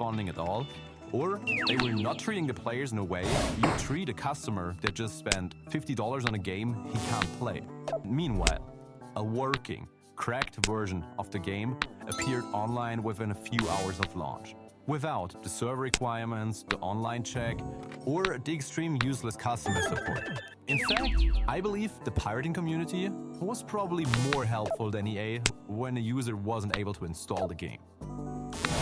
responding at all, or they were not treating the players in a way you treat a customer that just spent $50 on a game he can't play. Meanwhile, a working, cracked version of the game appeared online within a few hours of launch, without the server requirements, the online check, or the extreme useless customer support. In fact, I believe the pirating community was probably more helpful than EA when a user wasn't able to install the game.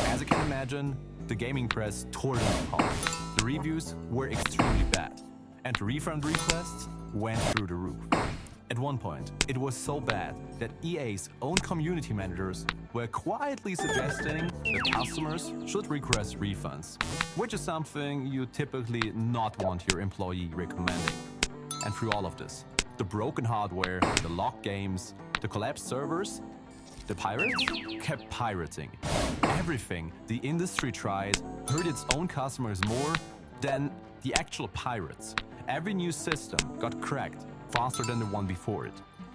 As you can imagine, the gaming press tore them apart. The reviews were extremely bad, and refund requests went through the roof. At one point, it was so bad that EA's own community managers were quietly suggesting that customers should request refunds, which is something you typically not want your employee recommending. And through all of this, the broken hardware, the locked games, the collapsed servers, the pirates kept pirating. Everything the industry tried hurt its own customers more than the actual pirates. Every new system got cracked faster than the one before it.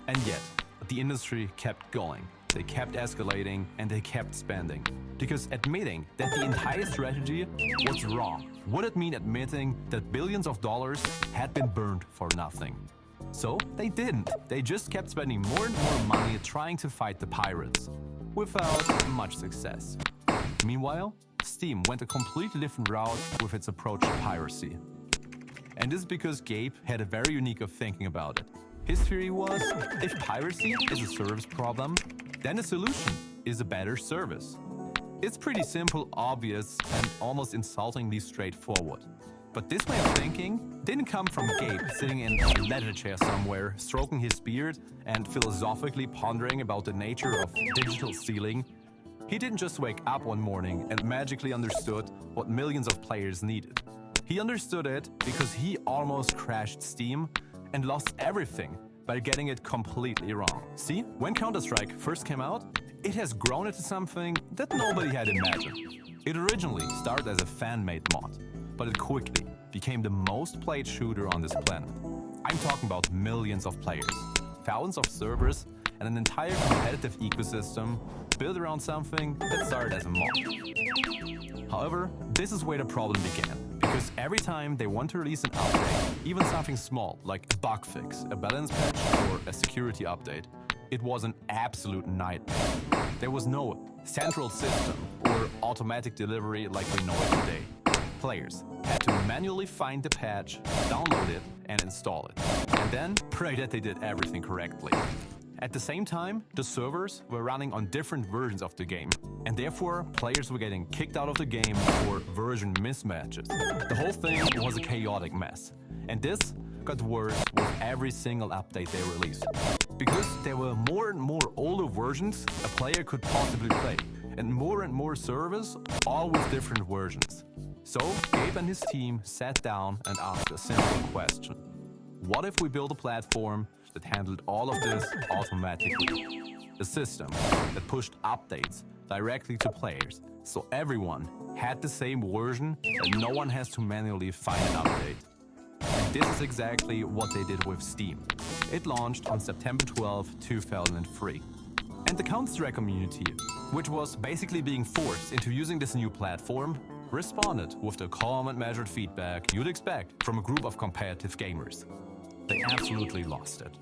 And yet, the industry kept going. They kept escalating and they kept spending. Because admitting that the entire strategy was wrong wouldn't mean admitting that billions of dollars had been burned for nothing. So they didn't. They just kept spending more and more money trying to fight the pirates, without much success. Meanwhile, Steam went a completely different route with its approach to piracy. And this is because Gabe had a very unique way of thinking about it. His theory was, if piracy is a service problem, then the solution is a better service. It's pretty simple, obvious, and almost insultingly straightforward. But this way of thinking didn't come from Gabe sitting in a leather chair somewhere, stroking his beard and philosophically pondering about the nature of digital stealing. He didn't just wake up one morning and magically understood what millions of players needed. He understood it because he almost crashed Steam and lost everything by getting it completely wrong. See, when Counter-Strike first came out, it has grown into something that nobody had imagined. It originally started as a fan-made mod, but it quickly became the most played shooter on this planet. I'm talking about millions of players, thousands of servers, and an entire competitive ecosystem built around something that started as a mod. However, this is where the problem began, because every time they want to release an update, even something small like a bug fix, a balance patch, or a security update, it was an absolute nightmare. There was no central system or automatic delivery like we know it today. Players had to manually find the patch, download it, and install it, and then pray that they did everything correctly. At the same time, the servers were running on different versions of the game, and therefore players were getting kicked out of the game for version mismatches. The whole thing was a chaotic mess, and this got worse with every single update they released. Because there were more and more older versions a player could possibly play, and more servers, all with different versions. So Gabe and his team sat down and asked a simple question. What if we built a platform that handled all of this automatically? A system that pushed updates directly to players, so everyone had the same version and no one has to manually find an update. And this is exactly what they did with Steam. It launched on September 12, 2003. And the Counter-Strike community, which was basically being forced into using this new platform, responded with the calm and measured feedback you'd expect from a group of competitive gamers. They absolutely lost it.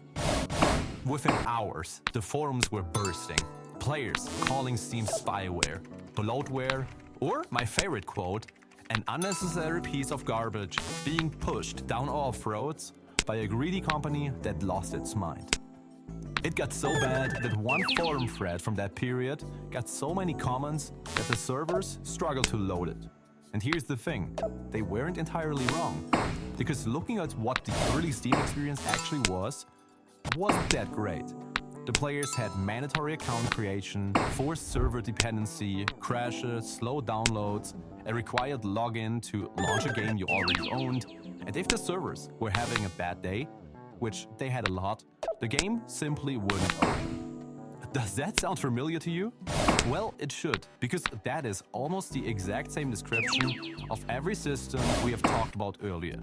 Within hours, the forums were bursting. Players calling Steam spyware, bloatware, or my favorite quote, an unnecessary piece of garbage being pushed down our throats by a greedy company that lost its mind. It got so bad that one forum thread from that period got so many comments that the servers struggled to load it. And here's the thing, they weren't entirely wrong. Because looking at what the early Steam experience actually wasn't that great. The players had mandatory account creation, forced server dependency, crashes, slow downloads, a required login to launch a game you already owned, and if the servers were having a bad day, which they had a lot, the game simply wouldn't open. Does that sound familiar to you? Well, it should, because that is almost the exact same description of every system we have talked about earlier.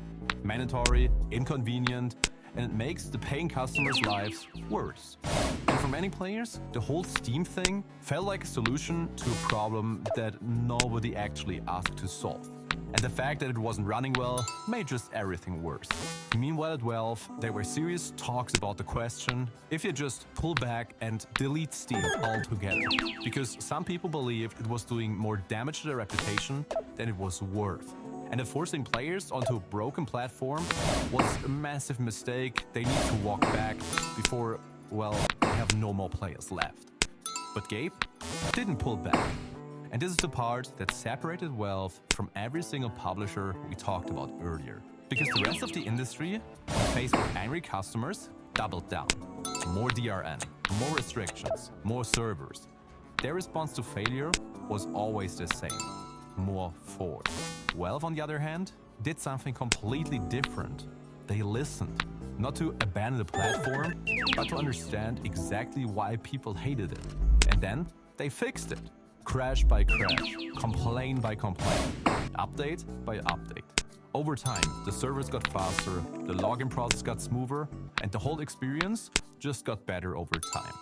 Mandatory, inconvenient, and it makes the paying customers' lives worse. And from for many players, the whole Steam thing felt like a solution to a problem that nobody actually asked to solve. And the fact that it wasn't running well made just everything worse. Meanwhile at Valve, there were serious talks about the question if you just pull back and delete Steam altogether. Because some people believed it was doing more damage to their reputation than it was worth. And that forcing players onto a broken platform was a massive mistake. They need to walk back before, well, they have no more players left. But Gabe didn't pull back. And this is the part that separated Valve from every single publisher we talked about earlier. Because the rest of the industry, faced with angry customers, doubled down. More DRM, more restrictions, more servers. Their response to failure was always the same: more force. Valve, on the other hand, did something completely different. They listened, not to abandon the platform, but to understand exactly why people hated it. And then they fixed it. Crash by crash, complaint by complaint, update by update. Over time, the servers got faster, the login process got smoother, and the whole experience just got better over time.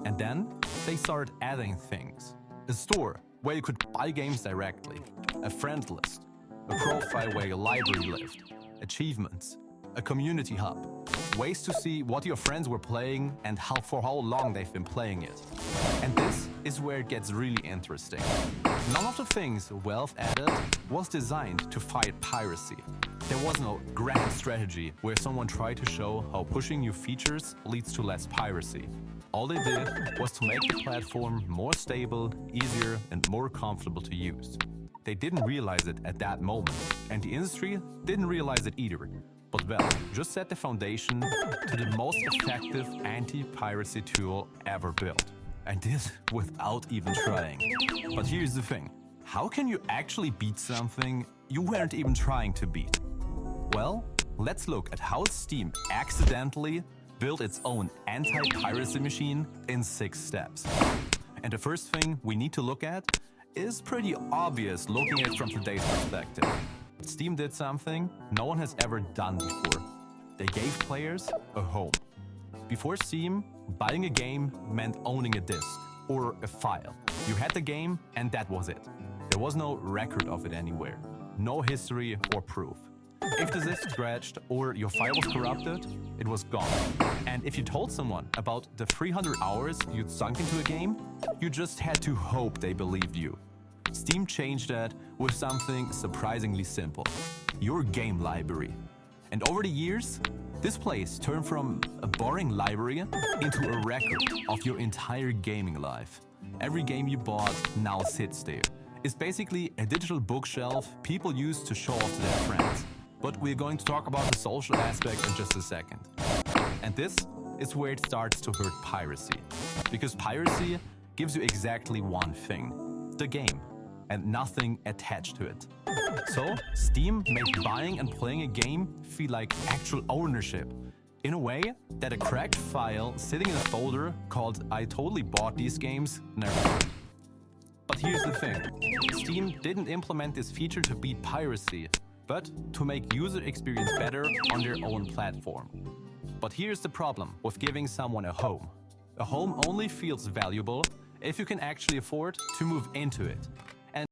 And then they started adding things. A store where you could buy games directly, a friend list, a profile where your library lived, achievements, a community hub, ways to see what your friends were playing and for how long they've been playing it. And this is where it gets really interesting. None of the things Valve added was designed to fight piracy. There was no grand strategy where someone tried to show how pushing new features leads to less piracy. All they did was to make the platform more stable, easier, and more comfortable to use. They didn't realize it at that moment, and the industry didn't realize it either. But Valve just set the foundation to the most effective anti-piracy tool ever built. And this without even trying. But here's the thing. How can you actually beat something you weren't even trying to beat? Well, let's look at how Steam accidentally built its own anti-piracy machine in 6 steps. And the first thing we need to look at is pretty obvious looking at it from today's perspective. Steam did something no one has ever done before. They gave players a home. Before Steam, buying a game meant owning a disc or a file. You had the game and that was it. There was no record of it anywhere, no history or proof. If the disk scratched or your file was corrupted, it was gone. And if you told someone about the 300 hours you'd sunk into a game, you just had to hope they believed you. Steam changed that with something surprisingly simple: your game library. And over the years, this place turned from a boring library into a record of your entire gaming life. Every game you bought now sits there. It's basically a digital bookshelf people use to show off to their friends. But we're going to talk about the social aspect in just a second. And this is where it starts to hurt piracy. Because piracy gives you exactly one thing: the game, and nothing attached to it. So, Steam made buying and playing a game feel like actual ownership, in a way that a cracked file sitting in a folder called "I totally bought these games" never did. But here's the thing: Steam didn't implement this feature to beat piracy, but to make user experience better on their own platform. But here's the problem with giving someone a home. A home only feels valuable if you can actually afford to move into it.